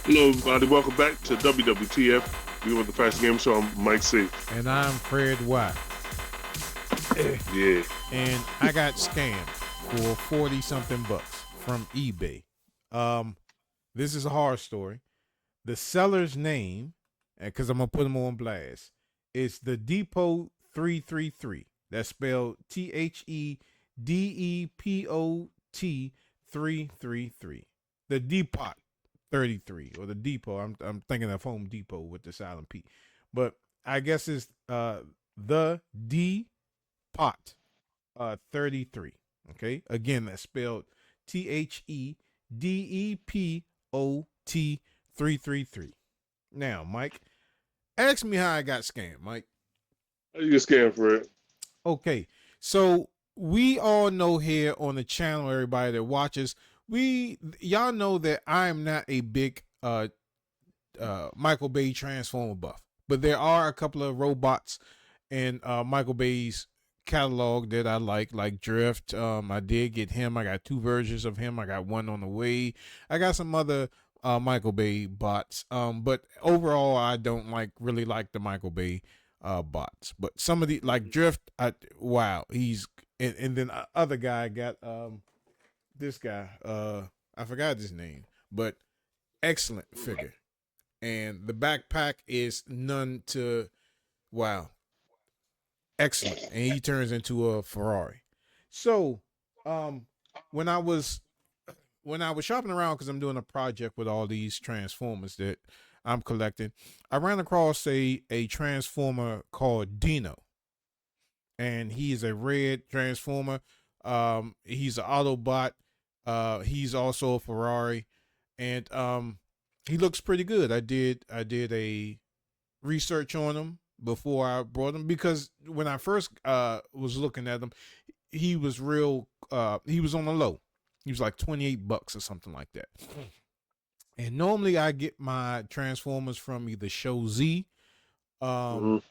Hello, everybody. Welcome back to WWTF. We want the Fast Game Show. I'm Mike C. And I'm Fred Y. Yeah. And I got scammed for 40 something bucks from eBay. This is a horror story. The seller's name, because I'm gonna put him on blast, is the thedepot333. That's spelled THEDEPOT333. The Depot 33 or the Depot. I'm thinking of Home Depot with the silent P, but I guess it's the Depot 33. Okay, again that's spelled THEDEPOT 333. Now, Mike, ask me how I got scammed, Mike. How you get scammed for it? Okay, so we all know here on the channel, everybody that watches, y'all know that I am not a big Michael Bay Transformer buff, but there are a couple of robots in Michael Bay's catalog that I like Drift. I did get him. I got 2 versions of him. I got one on the way. I got some other Michael Bay bots. But overall, I don't really like the Michael Bay bots. But some of the like Drift, he's and then other guy got this guy. I forgot his name, but excellent figure. And the backpack is excellent, and he turns into a Ferrari. So, when I was shopping around because I'm doing a project with all these Transformers that I'm collecting, I ran across a Transformer called Dino, and he is a red Transformer. He's an Autobot. He's also a Ferrari, and he looks pretty good. I did a research on him before I brought him because when I first was looking at him, he was he was on the low. He was like $28 or something like that. And normally I get my Transformers from either Show Z, TF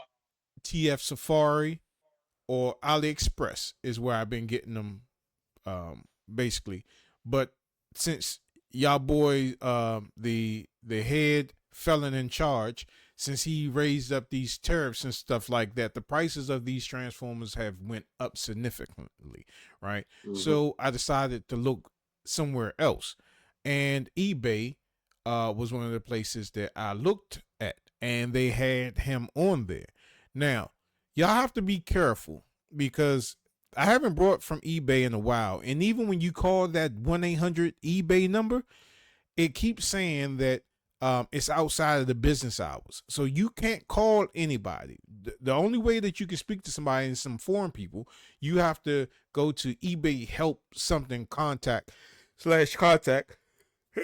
Safari, or AliExpress is where I've been getting them basically. But since y'all boy the head felon in charge, since he raised up these tariffs and stuff like that, the prices of these Transformers have went up significantly, right? So I decided to look somewhere else, and eBay was one of the places that I looked at, and they had him on there. Now, y'all have to be careful because I haven't bought from eBay in a while, and even when you call that 1-800 eBay number, it keeps saying that it's outside of the business hours. So you can't call anybody. The only way that you can speak to somebody and some foreign people, you have to go to eBay help something contact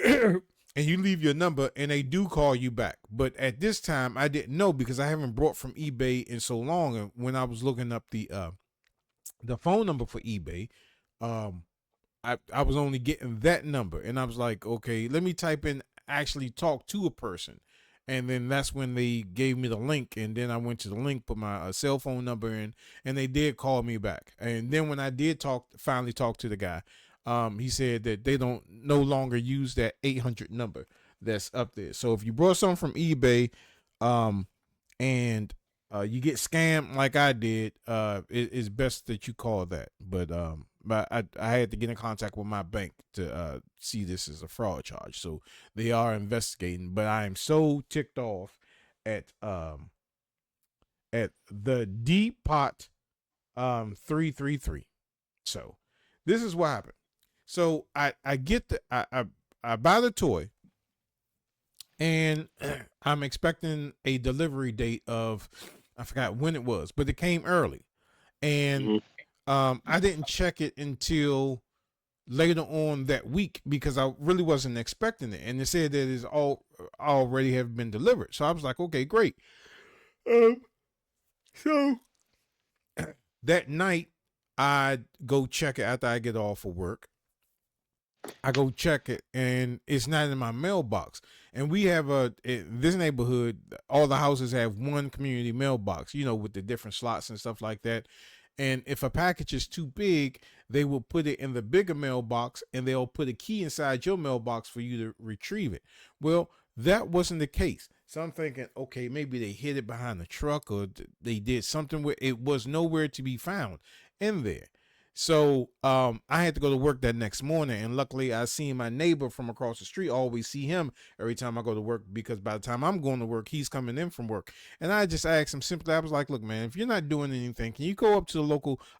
and you leave your number and they do call you back. But at this time I didn't know because I haven't bought from eBay in so long. And when I was looking up the phone number for eBay, I was only getting that number, and I was like, okay, let me type in actually talk to a person. And then that's when they gave me the link, and then I went to the link, put my cell phone number in, and they did call me back. And then when I did finally talk to the guy, he said that they don't no longer use that 800 number that's up there. So if you brought something from eBay, and you get scammed like I did, it's best that you call that. But I had to get in contact with my bank to see this as a fraud charge. So they are investigating. But I am so ticked off at the Depot 333. So this is what happened. So I buy the toy, and I'm expecting a delivery date of, I forgot when it was, but it came early. And I didn't check it until later on that week because I really wasn't expecting it. And they said that it's already have been delivered. So I was like, okay, great. So that night I go check it after I get off of work. I go check it, and it's not in my mailbox. And we have in this neighborhood, all the houses have one community mailbox, with the different slots and stuff like that. And if a package is too big, they will put it in the bigger mailbox, and they'll put a key inside your mailbox for you to retrieve it. Well, that wasn't the case. So I'm thinking, okay, maybe they hid it behind the truck, or they did something where it was nowhere to be found in there. So I had to go to work that next morning, and luckily I seen my neighbor from across the street. I always see him every time I go to work, because by the time I'm going to work, he's coming in from work. And I just asked him simply, I was like, look, man, if you're not doing anything, can you go up to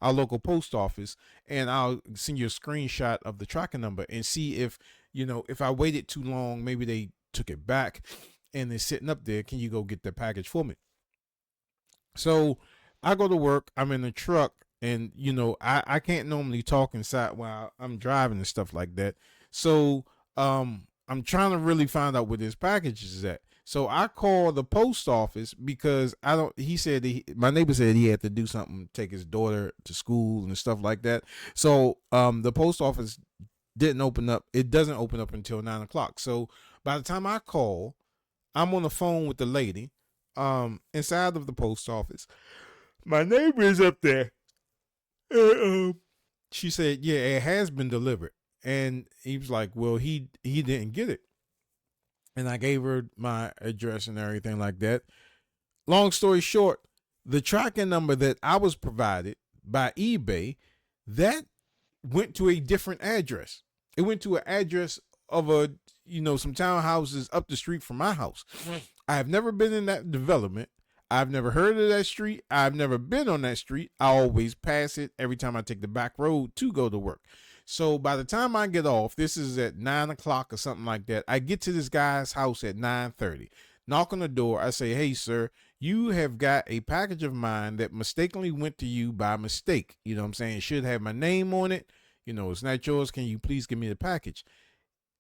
our local post office, and I'll send you a screenshot of the tracking number and see if, if I waited too long, maybe they took it back and it's sitting up there. Can you go get the package for me? So I go to work, I'm in the truck, and I can't normally talk inside while I'm driving and stuff like that. So I'm trying to really find out where this package is at. So I call the post office, because he said my neighbor said he had to do something, take his daughter to school and stuff like that. So the post office didn't open up. It doesn't open up until 9 o'clock. So by the time I call, I'm on the phone with the lady inside of the post office. My neighbor is up there. She said, yeah, it has been delivered. And he was like, well, he didn't get it. And I gave her my address and everything like that. Long story short, the tracking number that I was provided by eBay, that went to a different address. It went to an address of some townhouses up the street from my house. I have never been in that development. I've never heard of that street. I've never been on that street. I always pass it every time I take the back road to go to work. So by the time I get off, this is at 9 o'clock or something like that. I get to this guy's house at 9:30. Knock on the door. I say, hey, sir, you have got a package of mine that mistakenly went to you by mistake. You know what I'm saying? It should have my name on it. It's not yours. Can you please give me the package?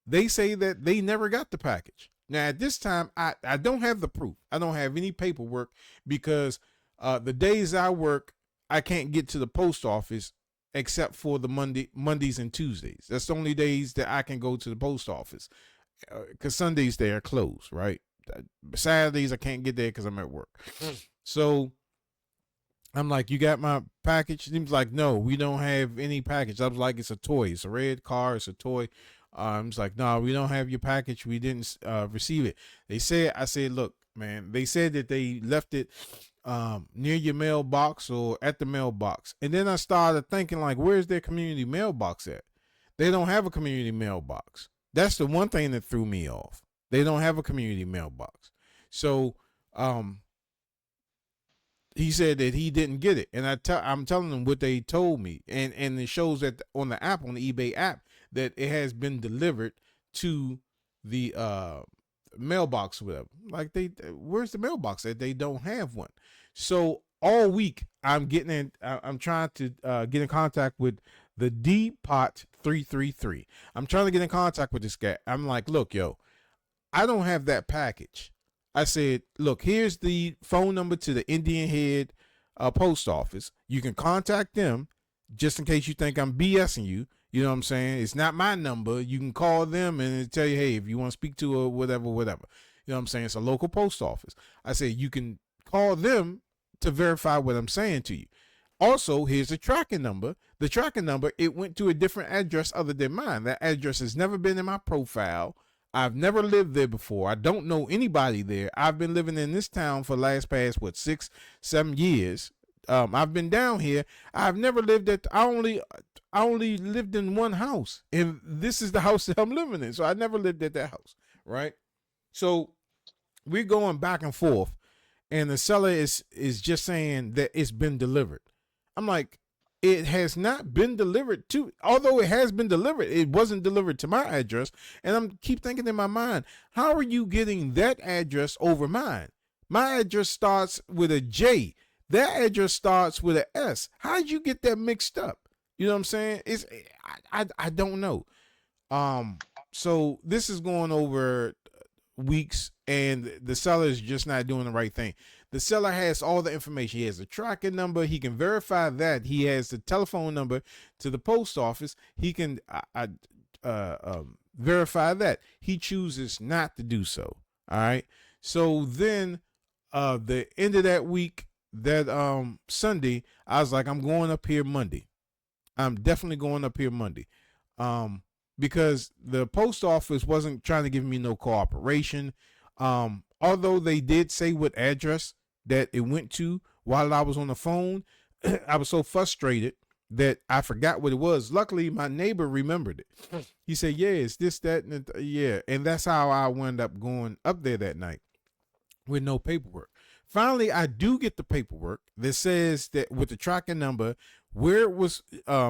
They say that they never got the package. Now, at this time, I don't have the proof. I don't have any paperwork, because the days I work, I can't get to the post office except for the Mondays and Tuesdays. That's the only days that I can go to the post office, because Sundays they are closed, right? Saturdays I can't get there because I'm at work. So I'm like, you got my package? He was like, no, we don't have any package. I was like, it's a toy. It's a red car. It's a toy. It's like, no, we don't have your package. We didn't receive it. I said, look, man, they said that they left it near your mailbox or at the mailbox. And then I started thinking, like, where's their community mailbox at? They don't have a community mailbox. That's the one thing that threw me off. They don't have a community mailbox. So he said that he didn't get it. And I'm telling them what they told me. And it shows that on the app, on the eBay app, that it has been delivered to the mailbox or whatever. Like, where's the mailbox? That they don't have one. So all week I'm trying to get in contact with the thedepot333. I'm trying to get in contact with this guy. I'm like, look, yo, I don't have that package. I said, look, here's the phone number to the Indian Head post office. You can contact them just in case you think I'm BSing you. You know what I'm saying? It's not my number. You can call them and tell you, hey, if you want to speak to her, whatever. You know what I'm saying? It's a local post office. I said, you can call them to verify what I'm saying to you. Also, here's the tracking number. The tracking number, it went to a different address other than mine. That address has never been in my profile. I've never lived there before. I don't know anybody there. I've been living in this town for the past 6-7 years. I've been down here. I've never lived at. I only lived in one house, and this is the house that I'm living in. So I never lived at that house, right? So we're going back and forth, and the seller is just saying that it's been delivered. I'm like, it has not been delivered to. Although it has been delivered, it wasn't delivered to my address. And I'm keep thinking in my mind, how are you getting that address over mine? My address starts with a J. That address starts with an S. How did you get that mixed up? You know what I'm saying? I don't know. So this is going over weeks, and the seller is just not doing the right thing. The seller has all the information. He has a tracking number. He can verify that. He has the telephone number to the post office. He can verify that. He chooses not to do so. All right. So then the end of that week, that Sunday, I was like, I'm going up here Monday. I'm definitely going up here Monday. Because the post office wasn't trying to give me no cooperation. Although they did say what address that it went to while I was on the phone, I was so frustrated that I forgot what it was. Luckily, my neighbor remembered it. He said, yeah, it's this, that, and yeah. And that's how I wound up going up there that night with no paperwork. Finally, I do get the paperwork that says that with the tracking number, where it was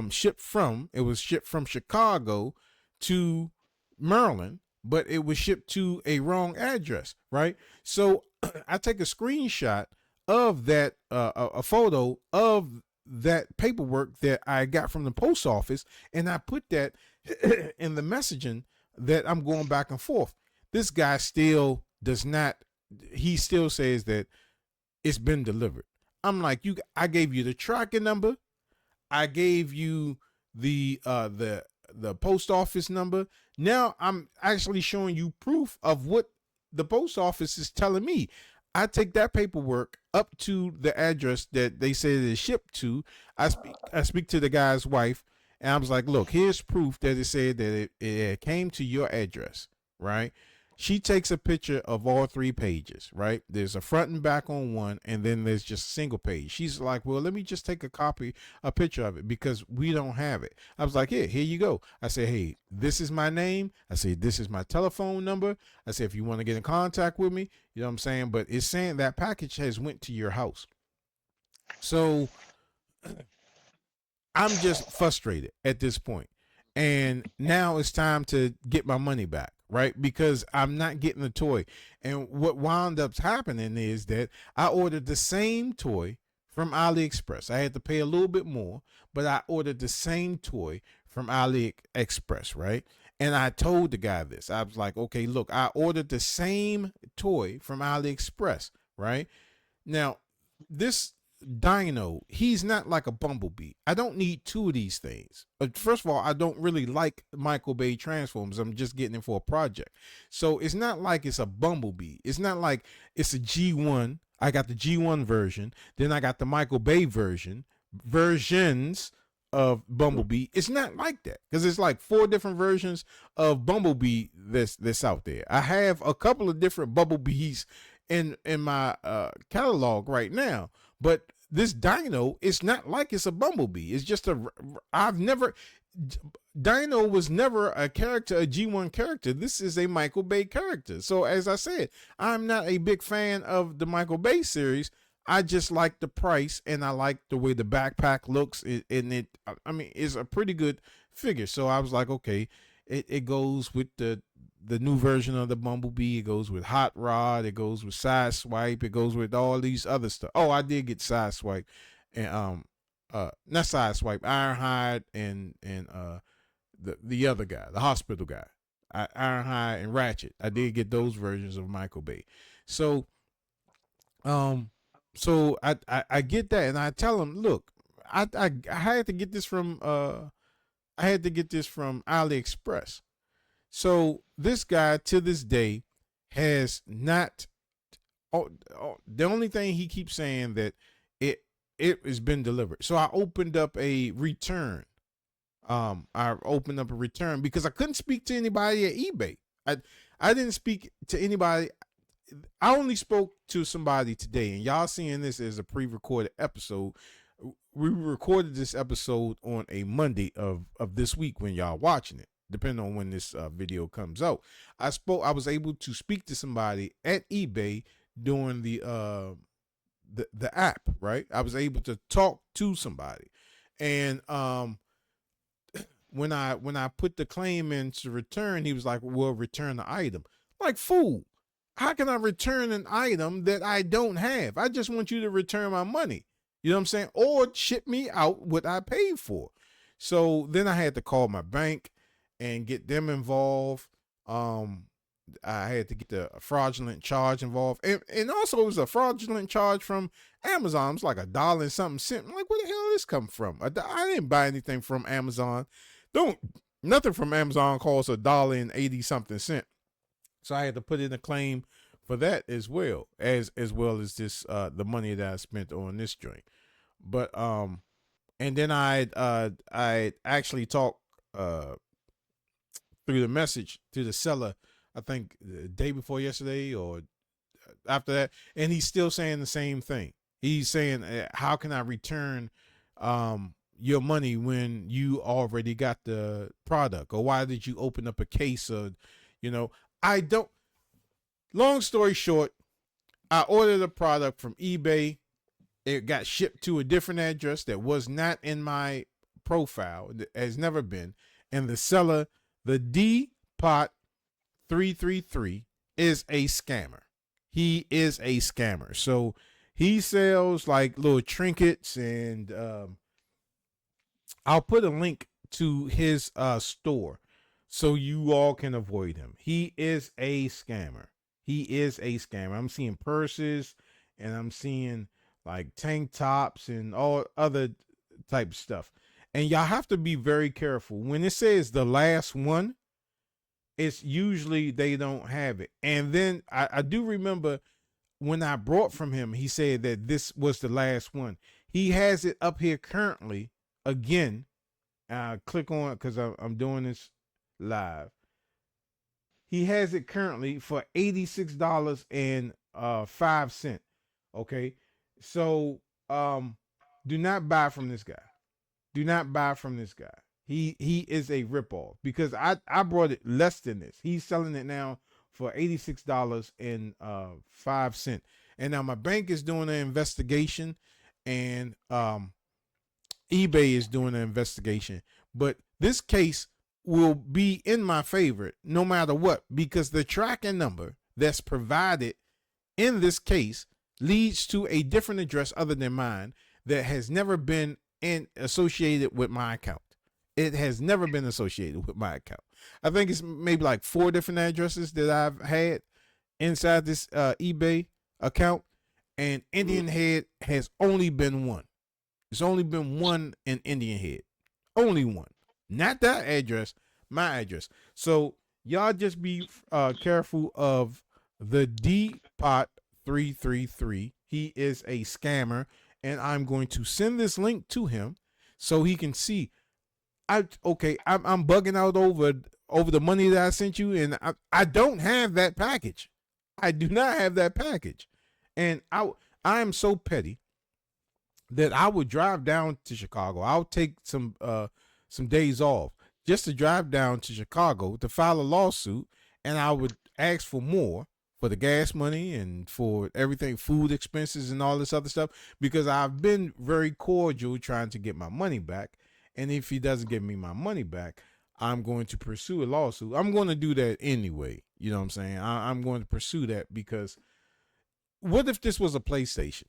shipped from. It was shipped from Chicago to Maryland, but it was shipped to a wrong address, right? So I take a screenshot of that, a photo of that paperwork that I got from the post office, and I put that in the messaging that I'm going back and forth. This guy still does not, he still says that it's been delivered. I'm like, I gave you the tracking number. I gave you the post office number. Now I'm actually showing you proof of what the post office is telling me. I take that paperwork up to the address that they said it is shipped to. I speak to the guy's wife, and I was like, look, here's proof that it said that it came to your address, right? She takes a picture of all 3 pages, right? There's a front and back on one, and then there's just a single page. She's like, well, let me just take a picture of it because we don't have it. I was like, here you go. I said, hey, this is my name. I said, this is my telephone number. I said, if you want to get in contact with me, you know what I'm saying? But it's saying that package has went to your house. So I'm just frustrated at this point. And now it's time to get my money back, right? Because I'm not getting the toy. And what wound up happening is that I ordered the same toy from AliExpress. I had to pay a little bit more, but I ordered the same toy from AliExpress, right? And I told the guy this. I was like, okay, look, I ordered the same toy from AliExpress, right? Now, this Dino, he's not like a bumblebee. I don't need 2 of these things. First of all, I don't really like Michael Bay Transformers. I'm just getting it for a project. So it's not like it's a bumblebee. It's not like it's a G1. I got the G1 version. Then I got the Michael Bay versions of Bumblebee. It's not like that because it's like 4 different versions of Bumblebee that's out there. I have a couple of different Bumblebees in my catalog right now. But this Dino, it's not like it's a bumblebee. It's just Dino was never a character, a G1 character. This is a Michael Bay character. So as I said, I'm not a big fan of the Michael Bay series. I just like the price and I like the way the backpack looks. It's a pretty good figure. So I was like, okay, it goes with the new version of the Bumblebee. It goes with Hot Rod. It goes with Sideswipe. It goes with all these other stuff. Oh, I did get Sideswipe and not Sideswipe, Ironhide and the other guy, the hospital guy, Ironhide and Ratchet. I did get those versions of Michael Bay. So I get that and I tell him, look, I had to get this from AliExpress. So this guy to this day has not. The only thing he keeps saying that it has been delivered. So I opened up a return. I opened up a return because I couldn't speak to anybody at eBay. I didn't speak to anybody. I only spoke to somebody today, and y'all seeing this as a pre-recorded episode. We recorded this episode on a Monday of this week when y'all watching it. Depending on when this video comes out, I was able to speak to somebody at eBay during the app, right? I was able to talk to somebody, and when I put the claim in to return, he was like, "Well, return the item." Like, fool, how can I return an item that I don't have? I just want you to return my money. You know what I'm saying? Or ship me out what I paid for. So then I had to call my bank and get them involved. I had to get the fraudulent charge involved. And also it was a fraudulent charge from Amazon. It was like $1 and something cent. I'm like, where the hell did this come from? I didn't buy anything from Amazon. Don't nothing from Amazon costs $1.80 something. So I had to put in a claim for that as well as this the money that I spent on this joint. But and then I actually talked through the message to the seller, I think the day before yesterday or after that, and he's still saying the same thing. He's saying, how can I return your money when you already got the product, or why did you open up a case of, I don't. Long story short, I ordered a product from eBay. It got shipped to a different address that was not in my profile, has never been, and the seller, the thedepot333, is a scammer. He is a scammer. So he sells like little trinkets, and I'll put a link to his store so you all can avoid him. He is a scammer. He is a scammer. I'm seeing purses, and I'm seeing like tank tops and all other type of stuff. And y'all have to be very careful. When it says the last one, it's usually they don't have it. And then I do remember when I brought from him, he said that this was the last one. He has it up here currently again. Click on it because I'm doing this live. He has it currently for $86.05. Okay. So do not buy from this guy. Do not buy from this guy. He is a ripoff, because I brought it less than this. He's selling it now for $86.05. And now my bank is doing an investigation, and eBay is doing an investigation. But this case will be in my favor no matter what, because the tracking number that's provided in this case leads to a different address other than mine that has never been associated with my account. It has never been associated with my account. I think it's maybe like 4 different addresses that I've had inside this eBay account, and Indian Head has only been one. It's only been one in Indian Head. Only one. Not that address, my address. So y'all just be careful of the Depot333. He is a scammer, and I'm going to send this link to him so he can see. I'm bugging out over the money that I sent you, and I don't have that package. I do not have that package, and I am so petty that I would drive down to Chicago. I'll take some days off just to drive down to Chicago to file a lawsuit, and I would ask for more for the gas money and for everything, food expenses and all this other stuff, because I've been very cordial trying to get my money back. And if he doesn't give me my money back, I'm going to pursue a lawsuit. I'm going to do that anyway. You know what I'm saying? I'm going to pursue that, because what if this was a PlayStation,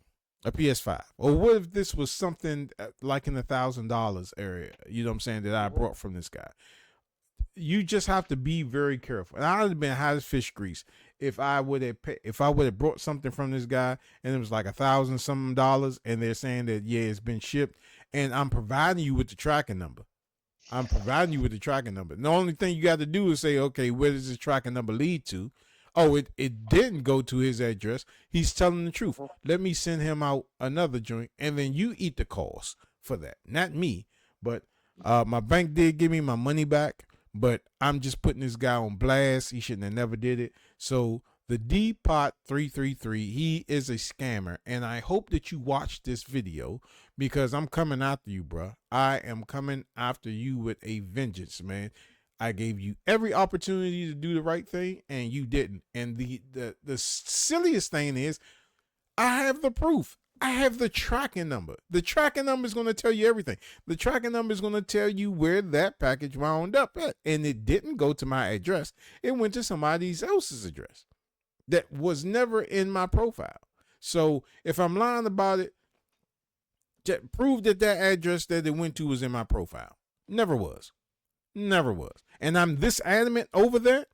a PS5? Or what if this was something like in the $1,000 area, you know what I'm saying, that I brought from this guy? You just have to be very careful. And I would have been hot as fish grease if I would have brought something from this guy and it was like $1,000 something, and they're saying that, yeah, it's been shipped, and I'm providing you with the tracking number. The only thing you got to do is say, okay, where does this tracking number lead to? Oh, it didn't go to his address. He's telling the truth. Let me send him out another joint, and then you eat the cost for that. Not me, but my bank did give me my money back, but I'm just putting this guy on blast. He shouldn't have never did it. So the Depot333, he is a scammer, and I hope that you watch this video, because I'm coming after you, bro. I am coming after you with a vengeance, man. I gave you every opportunity to do the right thing, and you didn't. And the silliest thing is, I have the proof. I have the tracking number. The tracking number is going to tell you everything. The tracking number is going to tell you where that package wound up at. And it didn't go to my address. It went to somebody else's address that was never in my profile. So if I'm lying about it, just prove that address that it went to was in my profile. Never was. And I'm this adamant over that,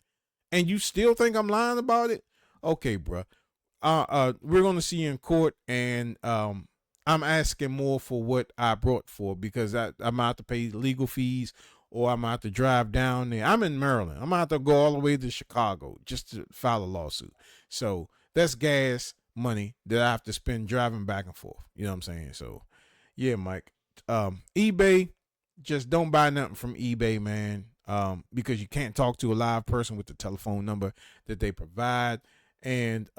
and you still think I'm lying about it? Okay, bro. We're going to see you in court, and I'm asking more for what I brought for, because I'm out to pay legal fees or I'm gonna have to drive down there. I'm in Maryland. I'm gonna have to go all the way to Chicago just to file a lawsuit. So that's gas money that I have to spend driving back and forth. You know what I'm saying? So yeah, Mike. eBay, just don't buy nothing from eBay, man. Because you can't talk to a live person with the telephone number that they provide, and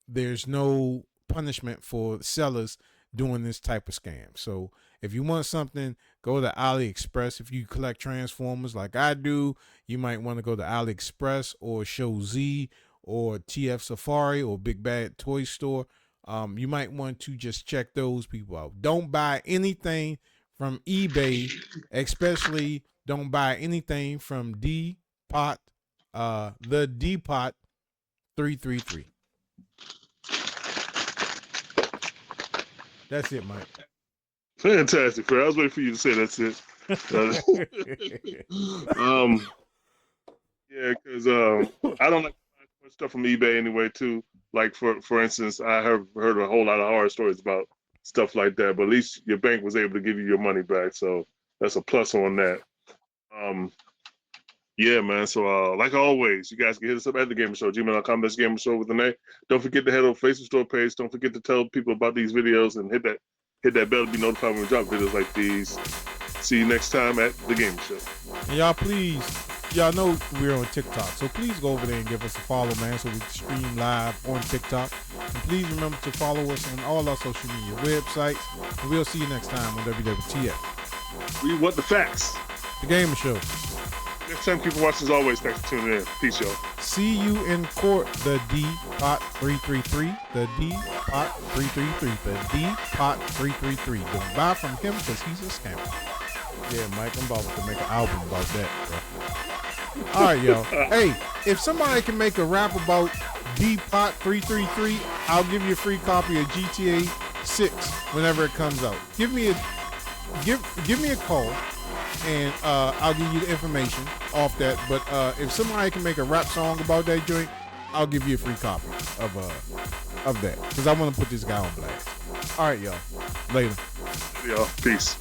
there's no punishment for sellers doing this type of scam. So if you want something, go to AliExpress. If you collect Transformers like I do, you might want to go to AliExpress or Show Z or TF Safari or Big Bad Toy Store. You might want to just check those people out. Don't buy anything from eBay, especially don't buy anything from the thedepot333. That's it, Mike. Fantastic, Fred. I was waiting for you to say that's it. Yeah, because I don't like to buy much stuff from eBay anyway, too. Like for instance, I have heard a whole lot of horror stories about stuff like that. But at least your bank was able to give you your money back, so that's a plus on that. Yeah, man. So, like always, you guys can hit us up at the Gamer Show, gmail.com. That's Gamer Show with an A. Don't forget to head over to Facebook store page. Don't forget to tell people about these videos and hit that bell to be notified when we drop videos like these. See you next time at the Gamer Show. And y'all know we're on TikTok, so please go over there and give us a follow, man, so we can stream live on TikTok. And please remember to follow us on all our social media websites. And we'll see you next time on WWTF. We want the facts. The Gamer Show. Next time, keep watching as always. Thanks for tuning in. Peace, y'all. See you in court, the D-Pot333. The D-Pot333. The D-Pot333. Don't buy from him because he's a scammer. Yeah, Mike, I'm about to make an album about that, bro. All right, yo. Hey, if somebody can make a rap about D-Pot333, I'll give you a free copy of GTA 6 whenever it comes out. Give me a call. And I'll give you the information off that. But if somebody can make a rap song about that joint, I'll give you a free copy of that. Because I want to put this guy on blast. All right, y'all. Later. Y'all. Peace.